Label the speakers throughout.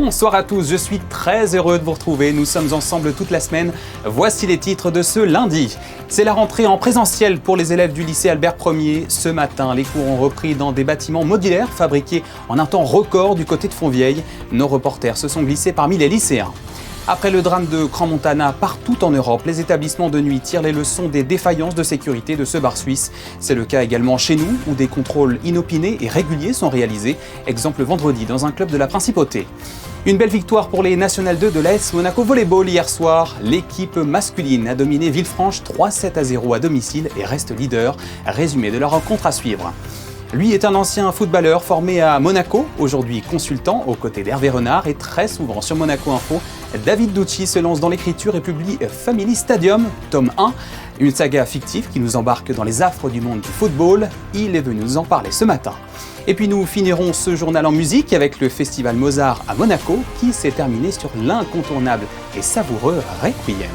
Speaker 1: Bonsoir à tous, je suis très heureux de vous retrouver. Nous sommes ensemble toute la semaine. Voici les titres de ce lundi. C'est la rentrée en présentiel pour les élèves du lycée Albert Ier. Ce matin, les cours ont repris dans des bâtiments modulaires fabriqués en un temps record du côté de Fontvieille. Nos reporters se sont glissés parmi les lycéens. Après le drame de Crans-Montana, partout en Europe, les établissements de nuit tirent les leçons des défaillances de sécurité de ce bar suisse. C'est le cas également chez nous, où des contrôles inopinés et réguliers sont réalisés. Exemple vendredi dans un club de la Principauté. Une belle victoire pour les National 2 de l'AS Monaco Volleyball hier soir. L'équipe masculine a dominé Villefranche 3-7-0 à domicile et reste leader. Résumé de la rencontre à suivre. Lui est un ancien footballeur formé à Monaco, aujourd'hui consultant aux côtés d'Hervé Renard et très souvent sur Monaco Info. David Ducci se lance dans l'écriture et publie Family Stadium, tome 1, une saga fictive qui nous embarque dans les affres du monde du football. Il est venu nous en parler ce matin. Et puis nous finirons ce journal en musique avec le festival Mozart à Monaco qui s'est terminé sur l'incontournable et savoureux Requiem.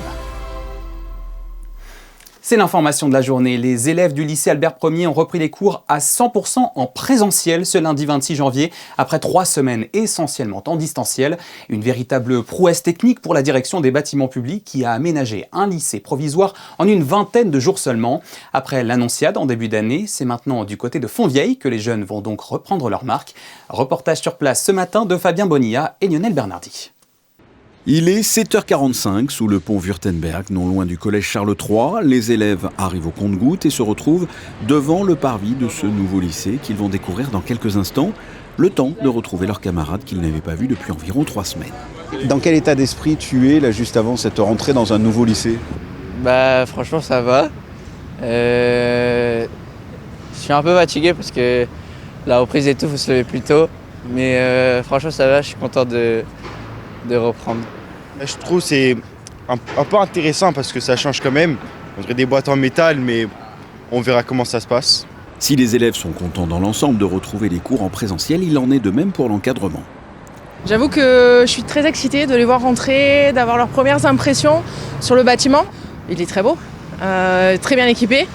Speaker 1: C'est l'information de la journée. Les élèves du lycée Albert Ier ont repris les cours à 100% en présentiel ce lundi 26 janvier, après 3 semaines essentiellement en distanciel. Une véritable prouesse technique pour la direction des bâtiments publics qui a aménagé un lycée provisoire en une vingtaine de jours seulement. Après l'Annonciade en début d'année, c'est maintenant du côté de Fontvieille que les jeunes vont donc reprendre leur marque. Reportage sur place ce matin de Fabien Bonilla et Lionel Bernardi.
Speaker 2: Il est 7h45 sous le pont Württemberg, non loin du collège Charles III. Les élèves arrivent au compte-gouttes et se retrouvent devant le parvis de ce nouveau lycée qu'ils vont découvrir dans quelques instants. Le temps de retrouver leurs camarades qu'ils n'avaient pas vus depuis environ 3 semaines.
Speaker 3: Dans quel état d'esprit tu es là juste avant cette rentrée dans un nouveau lycée ?
Speaker 4: Franchement ça va. Je suis un peu fatigué parce que la reprise et tout, faut se lever plus tôt. Mais franchement ça va, je suis content de reprendre.
Speaker 3: Je trouve que c'est un peu intéressant parce que ça change quand même. On dirait des boîtes en métal, mais on verra comment ça se passe.
Speaker 2: Si les élèves sont contents dans l'ensemble de retrouver les cours en présentiel, il en est de même pour l'encadrement.
Speaker 5: J'avoue que je suis très excitée de les voir rentrer, d'avoir leurs premières impressions sur le bâtiment. Il est très beau, très bien équipé.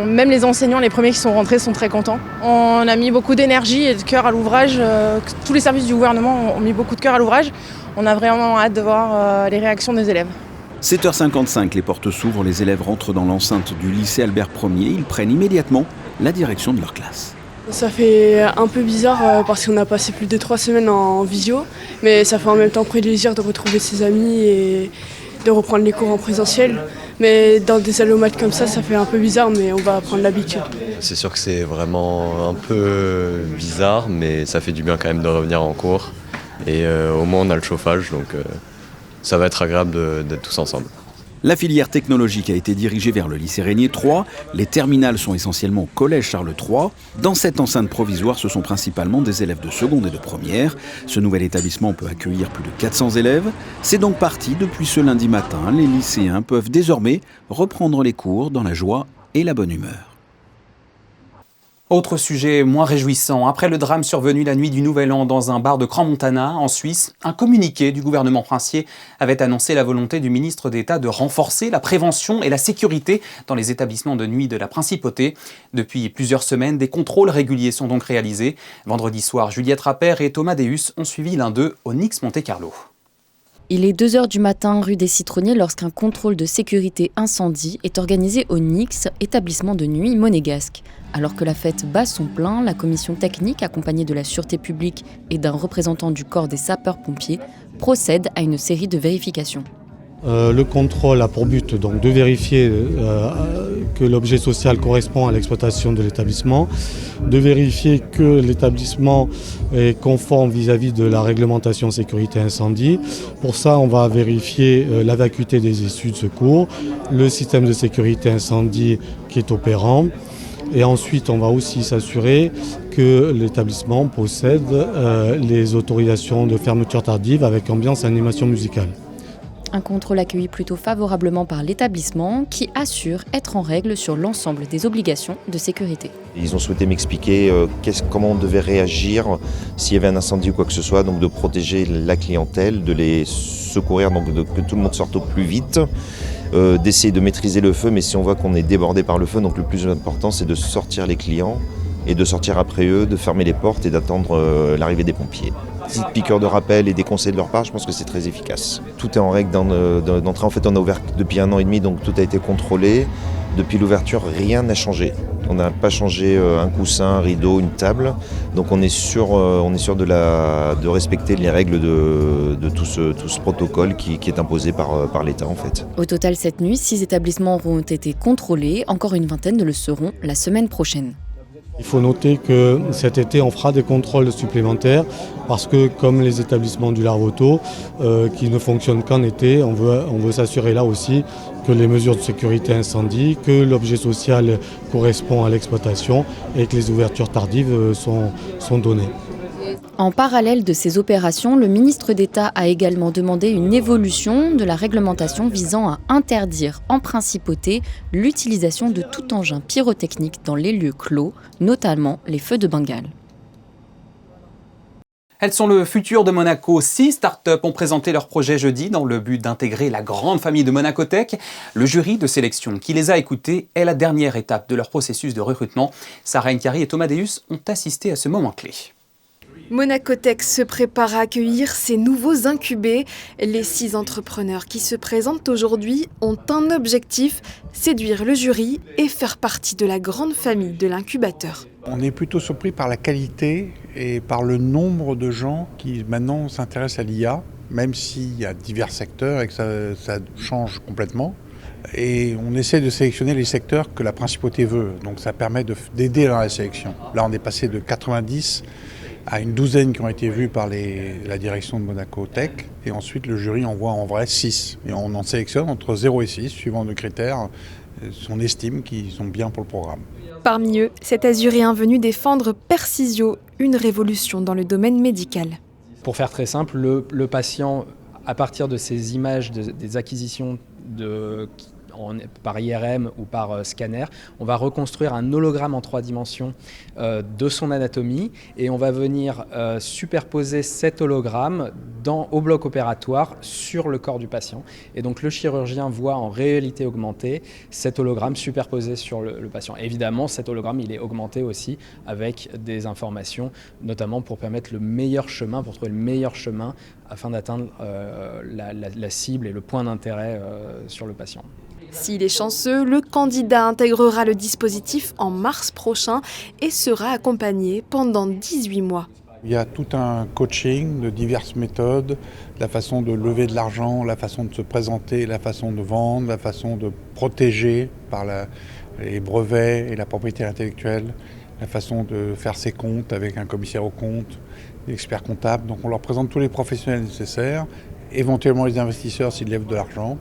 Speaker 5: Même les enseignants, les premiers qui sont rentrés, sont très contents. On a mis beaucoup d'énergie et de cœur à l'ouvrage. Tous les services du gouvernement ont mis beaucoup de cœur à l'ouvrage. On a vraiment hâte de voir les réactions des élèves.
Speaker 2: 7h55, les portes s'ouvrent, les élèves rentrent dans l'enceinte du lycée Albert Ier. Ils prennent immédiatement la direction de leur classe.
Speaker 6: Ça fait un peu bizarre parce qu'on a passé plus de 3 semaines en visio, mais ça fait en même temps plaisir de retrouver ses amis et de reprendre les cours en présentiel. Mais dans des allomates comme ça fait un peu bizarre, mais on va prendre l'habitude.
Speaker 7: C'est sûr que c'est vraiment un peu bizarre, mais ça fait du bien quand même de revenir en cours. Et au moins on a le chauffage, donc ça va être agréable d'être tous ensemble.
Speaker 2: La filière technologique a été dirigée vers le lycée Régnier 3. Les terminales sont essentiellement au collège Charles III. Dans cette enceinte provisoire, ce sont principalement des élèves de seconde et de première. Ce nouvel établissement peut accueillir plus de 400 élèves. C'est donc parti depuis ce lundi matin. Les lycéens peuvent désormais reprendre les cours dans la joie et la bonne humeur.
Speaker 1: Autre sujet moins réjouissant, après le drame survenu la nuit du Nouvel An dans un bar de Crans-Montana, en Suisse, un communiqué du gouvernement princier avait annoncé la volonté du ministre d'État de renforcer la prévention et la sécurité dans les établissements de nuit de la Principauté. Depuis plusieurs semaines, des contrôles réguliers sont donc réalisés. Vendredi soir, Juliette Rappert et Thomas Deus ont suivi l'un d'eux au Nix Monte-Carlo.
Speaker 8: Il est 2h du matin rue des Citronniers lorsqu'un contrôle de sécurité incendie est organisé au Nix, établissement de nuit monégasque. Alors que la fête bat son plein, la commission technique, accompagnée de la sûreté publique et d'un représentant du corps des sapeurs-pompiers, procède à une série de vérifications.
Speaker 9: Le contrôle a pour but donc, de vérifier que l'objet social correspond à l'exploitation de l'établissement, de vérifier que l'établissement est conforme vis-à-vis de la réglementation sécurité incendie. Pour ça, on va vérifier la vacuité des issues de secours, le système de sécurité incendie qui est opérant. Et ensuite, on va aussi s'assurer que l'établissement possède les autorisations de fermeture tardive avec ambiance et animation musicale.
Speaker 8: Un contrôle accueilli plutôt favorablement par l'établissement qui assure être en règle sur l'ensemble des obligations de sécurité.
Speaker 10: Ils ont souhaité m'expliquer comment on devait réagir s'il y avait un incendie ou quoi que ce soit, donc de protéger la clientèle, de les secourir, donc que tout le monde sorte au plus vite, d'essayer de maîtriser le feu, mais si on voit qu'on est débordé par le feu, donc le plus important c'est de sortir les clients et de sortir après eux, de fermer les portes et d'attendre l'arrivée des pompiers. Petite piqûre de rappel et des conseils de leur part, je pense que c'est très efficace. Tout est en règle d'entrée. En fait, on a ouvert depuis 1 an et demi, donc tout a été contrôlé. Depuis l'ouverture, rien n'a changé. On n'a pas changé un coussin, un rideau, une table. Donc on est sûr de respecter les règles de tout ce protocole qui est imposé par l'État en fait.
Speaker 8: Au total, cette nuit, 6 établissements auront été contrôlés. Encore une vingtaine le seront la semaine prochaine.
Speaker 9: Il faut noter que cet été, on fera des contrôles supplémentaires parce que, comme les établissements du Larvoto, qui ne fonctionnent qu'en été, on veut s'assurer là aussi que les mesures de sécurité incendie, que l'objet social correspond à l'exploitation et que les ouvertures tardives sont données.
Speaker 8: En parallèle de ces opérations, le ministre d'État a également demandé une évolution de la réglementation visant à interdire en principauté l'utilisation de tout engin pyrotechnique dans les lieux clos, notamment les feux de Bengale.
Speaker 1: Elles sont le futur de Monaco. 6 startups ont présenté leur projet jeudi dans le but d'intégrer la grande famille de Monaco Tech. Le jury de sélection qui les a écoutées est la dernière étape de leur processus de recrutement. Sarah Nkari et Thomas Deus ont assisté à ce moment clé.
Speaker 11: Monaco Tech se prépare à accueillir ses nouveaux incubés. Les 6 entrepreneurs qui se présentent aujourd'hui ont un objectif, séduire le jury et faire partie de la grande famille de l'incubateur.
Speaker 12: On est plutôt surpris par la qualité et par le nombre de gens qui maintenant s'intéressent à l'IA, même s'il y a divers secteurs et que ça change complètement. Et on essaie de sélectionner les secteurs que la principauté veut, donc ça permet d'aider dans la sélection. Là on est passé de 90 à une douzaine qui ont été vus par la direction de Monaco Tech. Et ensuite, le jury envoie en vrai 6. Et on en sélectionne entre 0 et 6, suivant nos critères, on estime qu'ils sont bien pour le programme.
Speaker 11: Parmi eux, cet azurien venu défendre Persisio, une révolution dans le domaine médical.
Speaker 13: Pour faire très simple, le patient, à partir de ces images des acquisitions par IRM ou par scanner, on va reconstruire un hologramme en 3 dimensions de son anatomie et on va venir superposer cet hologramme au bloc opératoire sur le corps du patient. Et donc le chirurgien voit en réalité augmentée cet hologramme superposé sur le patient. Évidemment, cet hologramme il est augmenté aussi avec des informations, notamment pour permettre le meilleur chemin, pour trouver le meilleur chemin afin d'atteindre la cible et le point d'intérêt sur le patient.
Speaker 11: S'il est chanceux, le candidat intégrera le dispositif en mars prochain et sera accompagné pendant 18 mois.
Speaker 12: Il y a tout un coaching de diverses méthodes, la façon de lever de l'argent, la façon de se présenter, la façon de vendre, la façon de protéger par les brevets et la propriété intellectuelle, la façon de faire ses comptes avec un commissaire aux comptes, l'expert comptable. Donc on leur présente tous les professionnels nécessaires, éventuellement les investisseurs s'ils lèvent de l'argent.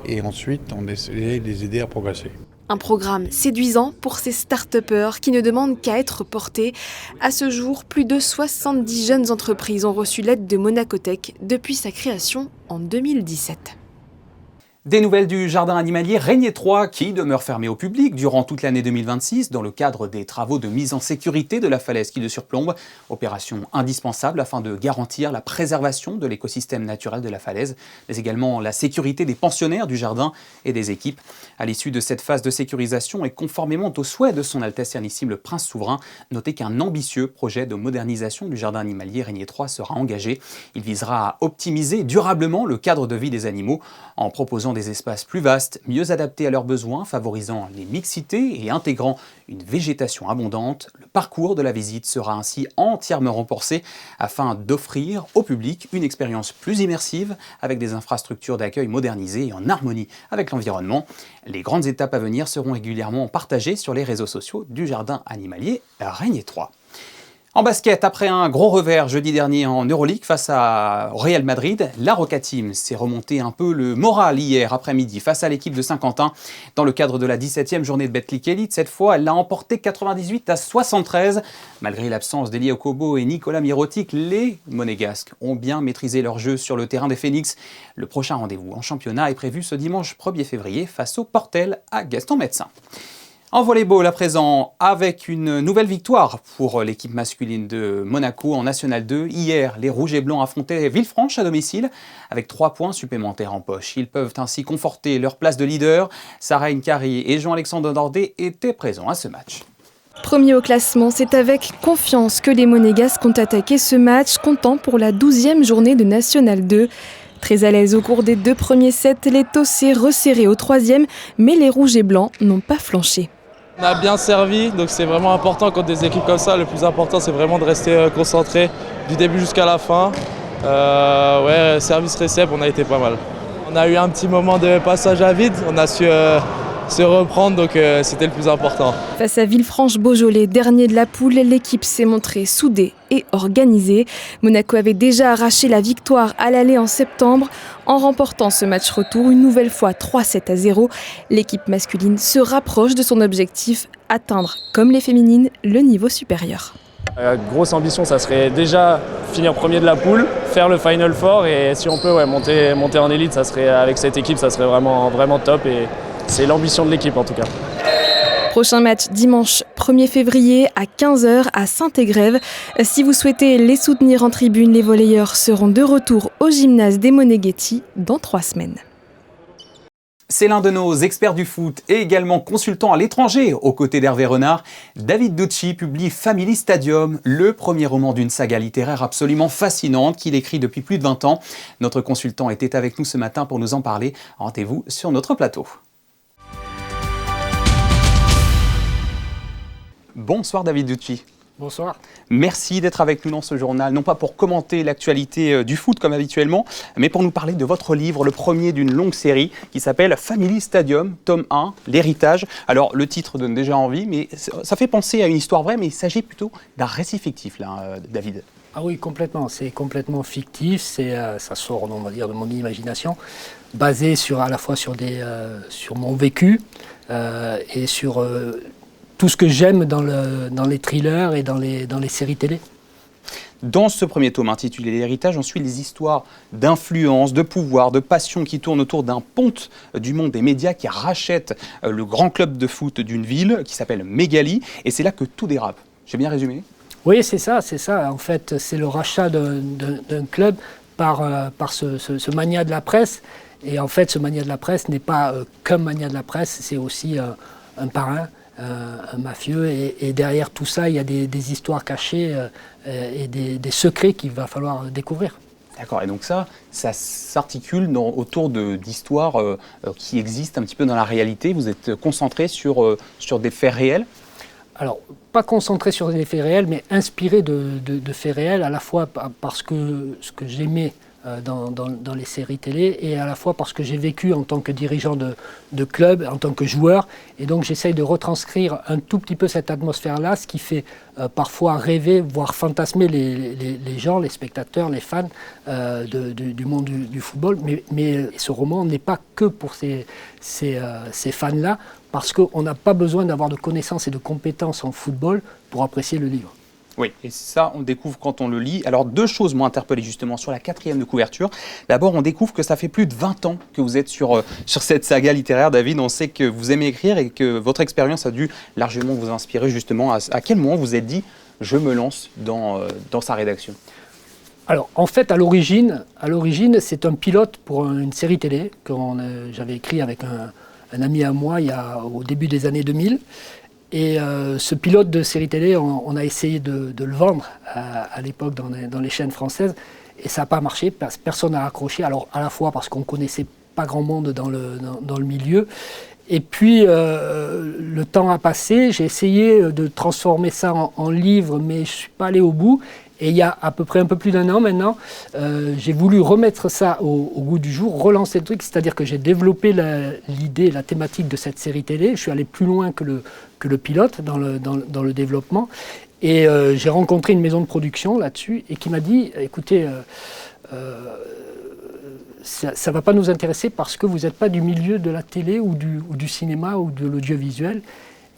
Speaker 12: Et ensuite, on essaie de les aider à progresser.
Speaker 11: Un programme séduisant pour ces start-upers qui ne demandent qu'à être portés. À ce jour, plus de 70 jeunes entreprises ont reçu l'aide de Monaco Tech depuis sa création en 2017.
Speaker 1: Des nouvelles du jardin animalier Régnier 3 qui demeure fermé au public durant toute l'année 2026 dans le cadre des travaux de mise en sécurité de la falaise qui le surplombe. Opération indispensable afin de garantir la préservation de l'écosystème naturel de la falaise, mais également la sécurité des pensionnaires du jardin et des équipes. À l'issue de cette phase de sécurisation et conformément au souhait de son Altesse Sérénissime le Prince Souverain, notez qu'un ambitieux projet de modernisation du jardin animalier Régnier 3 sera engagé. Il visera à optimiser durablement le cadre de vie des animaux en proposant des espaces plus vastes, mieux adaptés à leurs besoins, favorisant les mixités et intégrant une végétation abondante. Le parcours de la visite sera ainsi entièrement renforcé afin d'offrir au public une expérience plus immersive avec des infrastructures d'accueil modernisées et en harmonie avec l'environnement. Les grandes étapes à venir seront régulièrement partagées sur les réseaux sociaux du jardin animalier Régnier 3. En basket, après un gros revers jeudi dernier en Euroleague face à Real Madrid, la Roca Team s'est remonté un peu le moral hier après-midi face à l'équipe de Saint-Quentin. Dans le cadre de la 17e journée de Betclic Elite, cette fois, elle l'a emporté 98-73. Malgré l'absence d'Elie Okobo et Nicolas Mirotic, les Monégasques ont bien maîtrisé leur jeu sur le terrain des Phoenix. Le prochain rendez-vous en championnat est prévu ce dimanche 1er février face au Portel à Gaston-Médecin. En volleyball à présent, avec une nouvelle victoire pour l'équipe masculine de Monaco en National 2. Hier, les Rouges et Blancs affrontaient Villefranche à domicile avec 3 points supplémentaires en poche. Ils peuvent ainsi conforter leur place de leader. Sarah Nkari et Jean-Alexandre Dordet étaient présents à ce match.
Speaker 11: Premier au classement, c'est avec confiance que les Monégasques ont attaqué ce match, comptant pour la 12e journée de National 2. Très à l'aise au cours des 2 premiers sets, les taux s'est resserré au 3e, mais les rouges et blancs n'ont pas flanché.
Speaker 14: On a bien servi, donc c'est vraiment important contre des équipes comme ça. Le plus important, c'est vraiment de rester concentré du début jusqu'à la fin. Service récep, on a été pas mal. On a eu un petit moment de passage à vide, on a su se reprendre, donc c'était le plus important.
Speaker 11: Face à Villefranche-Beaujolais, dernier de la poule, l'équipe s'est montrée soudée et organisée. Monaco avait déjà arraché la victoire à l'aller en septembre. En remportant ce match retour, une nouvelle fois 3-7-0, l'équipe masculine se rapproche de son objectif, atteindre, comme les féminines, le niveau supérieur.
Speaker 15: Grosse ambition, ça serait déjà finir premier de la poule, faire le Final Four et si on peut monter en élite, ça serait, avec cette équipe, ça serait vraiment top et c'est l'ambition de l'équipe en tout cas.
Speaker 11: Prochain match dimanche 1er février à 15h à Saint-Égrève. Si vous souhaitez les soutenir en tribune, les volleyeurs seront de retour au gymnase des Moneghetti dans 3 semaines.
Speaker 1: C'est l'un de nos experts du foot et également consultant à l'étranger, aux côtés d'Hervé Renard. David Ducci publie Family Stadium, le premier roman d'une saga littéraire absolument fascinante qu'il écrit depuis plus de 20 ans. Notre consultant était avec nous ce matin pour nous en parler. Rendez-vous sur notre plateau. Bonsoir David Ducci.
Speaker 16: Bonsoir.
Speaker 1: Merci d'être avec nous dans ce journal, non pas pour commenter l'actualité du foot comme habituellement, mais pour nous parler de votre livre, le premier d'une longue série qui s'appelle Family Stadium, tome 1, l'héritage. Alors le titre donne déjà envie, mais ça fait penser à une histoire vraie, mais il s'agit plutôt d'un récit fictif là, David.
Speaker 16: Ah oui, complètement, c'est complètement fictif, ça sort, on va dire, de mon imagination, basé à la fois sur mon vécu et sur tout ce que j'aime dans les thrillers et dans les séries télé.
Speaker 1: Dans ce premier tome intitulé L'héritage, on suit les histoires d'influence, de pouvoir, de passion qui tournent autour d'un ponte du monde des médias qui rachète le grand club de foot d'une ville qui s'appelle Mégali. Et c'est là que tout dérape. J'ai bien résumé ?
Speaker 16: Oui, c'est ça. En fait, c'est le rachat d'un club par ce mania de la presse. Et en fait, ce mania de la presse n'est pas qu'un mania de la presse, c'est aussi un parrain. Un mafieux et derrière tout ça il y a des histoires cachées et des secrets qu'il va falloir découvrir.
Speaker 1: D'accord, et donc ça s'articule autour d'histoires qui existent un petit peu dans la réalité. Vous êtes concentré sur des faits réels ?
Speaker 16: Alors, pas concentré sur des faits réels, mais inspiré de faits réels, à la fois parce que ce que j'aimais dans les séries télé et à la fois parce que j'ai vécu en tant que dirigeant de club, en tant que joueur, et donc j'essaye de retranscrire un tout petit peu cette atmosphère-là, ce qui fait parfois rêver, voire fantasmer les gens, les spectateurs, les fans du monde du football. Mais ce roman n'est pas que pour ces fans-là, parce qu'on n'a pas besoin d'avoir de connaissances et de compétences en football pour apprécier le livre.
Speaker 1: Oui, et ça, on découvre quand on le lit. Alors, 2 choses m'ont interpellé justement sur la 4e de couverture. D'abord, on découvre que ça fait plus de 20 ans que vous êtes sur cette saga littéraire, David. On sait que vous aimez écrire et que votre expérience a dû largement vous inspirer justement. À quel moment vous êtes dit « je me lance dans sa rédaction » ?
Speaker 16: Alors, en fait, à l'origine, c'est un pilote pour une série télé que j'avais écrit avec un ami à moi au début des années 2000. Et ce pilote de série télé, on a essayé de le vendre à l'époque dans les chaînes françaises et ça n'a pas marché, personne n'a accroché, alors à la fois parce qu'on ne connaissait pas grand monde dans le milieu et puis le temps a passé, j'ai essayé de transformer ça en livre mais je ne suis pas allé au bout. Et il y a à peu près un peu plus d'1 an maintenant, j'ai voulu remettre ça au goût du jour, relancer le truc, c'est-à-dire que j'ai développé l'idée, la thématique de cette série télé. Je suis allé plus loin que le pilote dans le développement. Et j'ai rencontré une maison de production là-dessus et qui m'a dit, écoutez, ça ne va pas nous intéresser parce que vous n'êtes pas du milieu de la télé ou du cinéma ou de l'audiovisuel.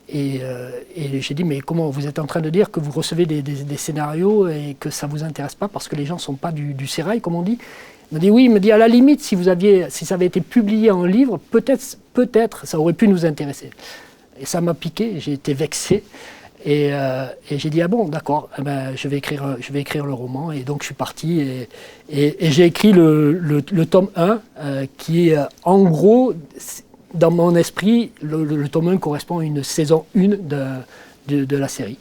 Speaker 16: Et j'ai dit, mais comment, vous êtes en train de dire que vous recevez des scénarios et que ça ne vous intéresse pas parce que les gens ne sont pas du sérail, comme on dit. Il m'a dit, oui, il me dit, à la limite, si ça avait été publié en livre, peut-être, ça aurait pu nous intéresser. Et ça m'a piqué, j'ai été vexé. Et j'ai dit, ah bon, d'accord, eh ben, je vais écrire le roman. Et donc je suis parti et j'ai écrit le tome 1 qui est en gros... dans mon esprit, le tome 1 correspond à une saison 1 de la série.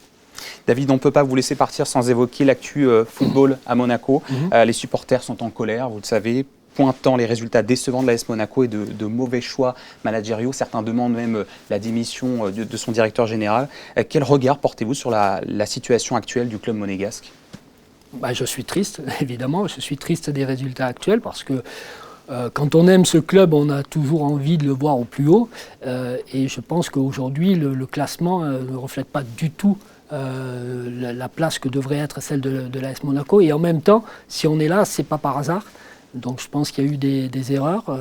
Speaker 1: David, on ne peut pas vous laisser partir sans évoquer l'actu football à Monaco. Les supporters sont en colère, vous le savez, pointant les résultats décevants de l'AS Monaco et de mauvais choix managériaux. Certains demandent même la démission de son directeur général. Quel regard portez-vous sur la situation actuelle du club monégasque ?
Speaker 16: Je suis triste, évidemment. Je suis triste des résultats actuels parce que quand on aime ce club, on a toujours envie de le voir au plus haut. Et je pense qu'aujourd'hui, le classement ne reflète pas du tout la place que devrait être celle de l'AS Monaco. Et en même temps, si on est là, ce n'est pas par hasard. Donc je pense qu'il y a eu des erreurs.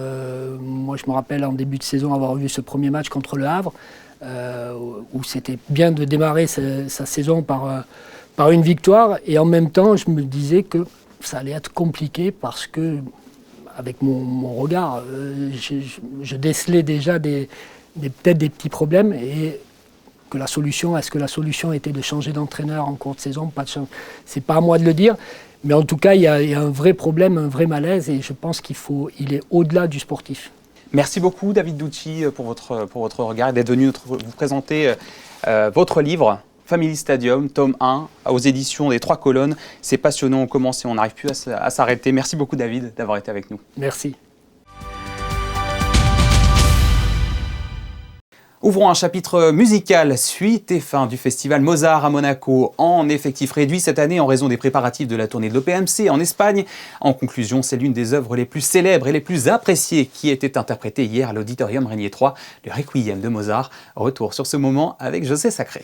Speaker 16: Moi, je me rappelle en début de saison avoir vu ce premier match contre le Havre, où c'était bien de démarrer sa saison par une victoire. Et en même temps, je me disais que ça allait être compliqué parce que, avec mon regard, je décelais déjà peut-être des petits problèmes. Et est-ce que la solution était de changer d'entraîneur en cours de saison? Pas de chance. C'est pas à moi de le dire. Mais en tout cas, il y a un vrai problème, un vrai malaise, et je pense qu'il est au-delà du sportif.
Speaker 1: Merci beaucoup, David Ducci, pour votre regard et d'être venu vous présenter votre livre, Family Stadium, tome 1, aux éditions des 3 colonnes. C'est passionnant, on commence et on n'arrive plus à s'arrêter. Merci beaucoup, David, d'avoir été avec nous.
Speaker 16: Merci.
Speaker 1: Ouvrons un chapitre musical, suite et fin du festival Mozart à Monaco, en effectif réduit cette année en raison des préparatifs de la tournée de l'OPMC en Espagne. En conclusion, c'est l'une des œuvres les plus célèbres et les plus appréciées qui était interprétée hier à l'Auditorium Régnier 3, le Requiem de Mozart. Retour sur ce moment avec José Sacré.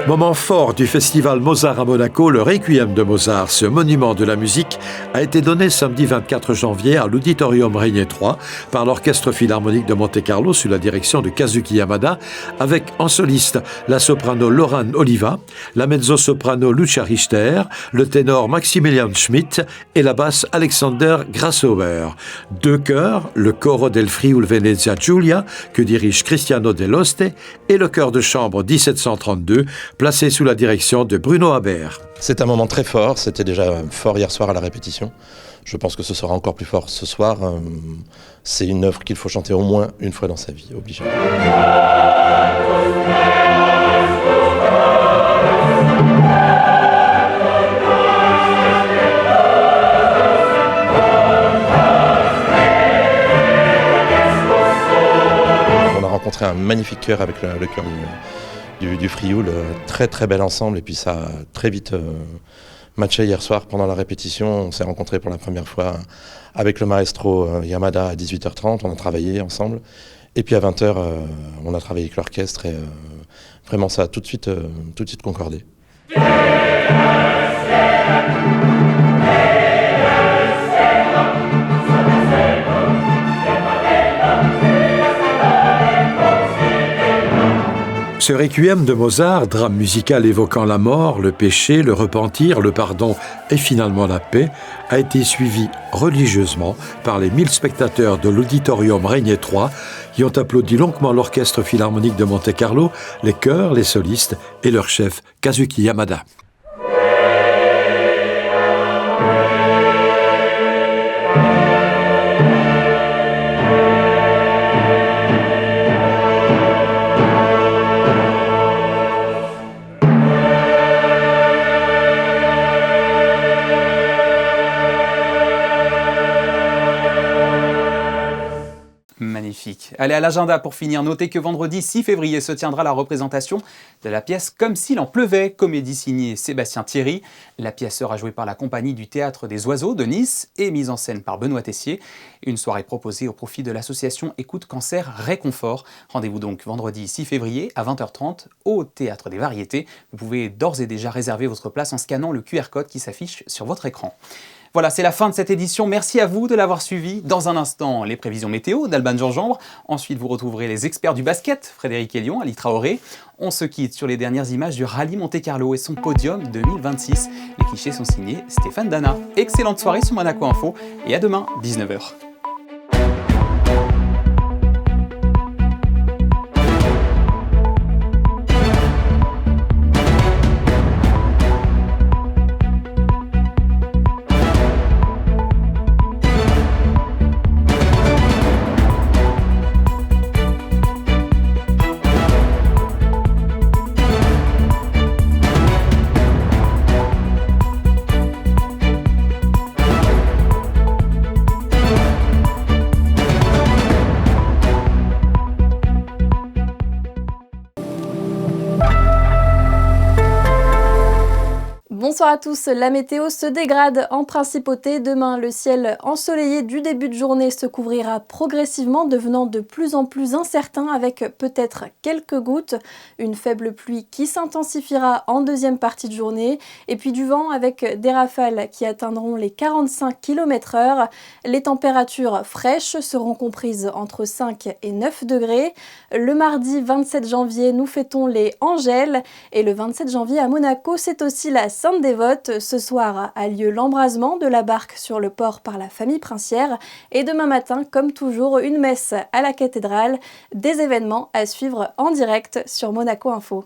Speaker 17: Moment fort du festival Mozart à Monaco, le Requiem de Mozart, ce monument de la musique, a été donné samedi 24 janvier à l'Auditorium Régnier 3 par l'Orchestre Philharmonique de Monte-Carlo sous la direction de Kazuki Yamada, avec en soliste la soprano Lauren Oliva, la mezzo-soprano Lucia Richter, le ténor Maximilian Schmidt et la basse Alexander Grasshauer. 2 chœurs, le Coro del Friuli Venezia Giulia, que dirige Cristiano Dell'Oste, et le chœur de chambre 1732, placé sous la direction de Bruno Haber.
Speaker 18: C'est un moment très fort, c'était déjà fort hier soir à la répétition. Je pense que ce sera encore plus fort ce soir. C'est une œuvre qu'il faut chanter au moins une fois dans sa vie, obligé. On a rencontré un magnifique chœur avec le chœur du Frioul, très très bel ensemble, et puis ça a très vite matché hier soir pendant la répétition. On s'est rencontrés pour la première fois avec le maestro Yamada à 18h30, on a travaillé ensemble, et puis à 20h on a travaillé avec l'orchestre, et vraiment ça a tout de suite concordé.
Speaker 17: Ce Requiem de Mozart, drame musical évoquant la mort, le péché, le repentir, le pardon et finalement la paix, a été suivi religieusement par les 1000 spectateurs de l'Auditorium Régnier 3 qui ont applaudi longuement l'Orchestre Philharmonique de Monte-Carlo, les chœurs, les solistes et leur chef Kazuki Yamada.
Speaker 1: Magnifique. Allez, à l'agenda pour finir, notez que vendredi 6 février se tiendra la représentation de la pièce Comme s'il en pleuvait, comédie signée Sébastien Thierry. La pièce sera jouée par la compagnie du Théâtre des Oiseaux de Nice et mise en scène par Benoît Tessier. Une soirée proposée au profit de l'association Écoute Cancer Réconfort. Rendez-vous donc vendredi 6 février à 20h30 au Théâtre des Variétés. Vous pouvez d'ores et déjà réserver votre place en scannant le QR code qui s'affiche sur votre écran. Voilà, c'est la fin de cette édition. Merci à vous de l'avoir suivi. Dans un instant, les prévisions météo d'Alban Gingembre. Ensuite, vous retrouverez les experts du basket, Frédéric Elion, Ali Traoré. On se quitte sur les dernières images du rallye Monte-Carlo et son podium 2026. Les clichés sont signés Stéphane Dana. Excellente soirée sur Monaco Info et à demain, 19h.
Speaker 19: Bonsoir à tous, la météo se dégrade en principauté. Demain, le ciel ensoleillé du début de journée se couvrira progressivement, devenant de plus en plus incertain avec peut-être quelques gouttes. Une faible pluie qui s'intensifiera en deuxième partie de journée. Et puis du vent avec des rafales qui atteindront les 45 km/h. Les températures fraîches seront comprises entre 5 et 9 degrés. Le mardi 27 janvier, nous fêtons les Angèles. Et le 27 janvier à Monaco, c'est aussi la Sainte-Dévote. Ce soir a lieu l'embrasement de la barque sur le port par la famille princière. Et demain matin, comme toujours, une messe à la cathédrale. Des événements à suivre en direct sur Monaco Info.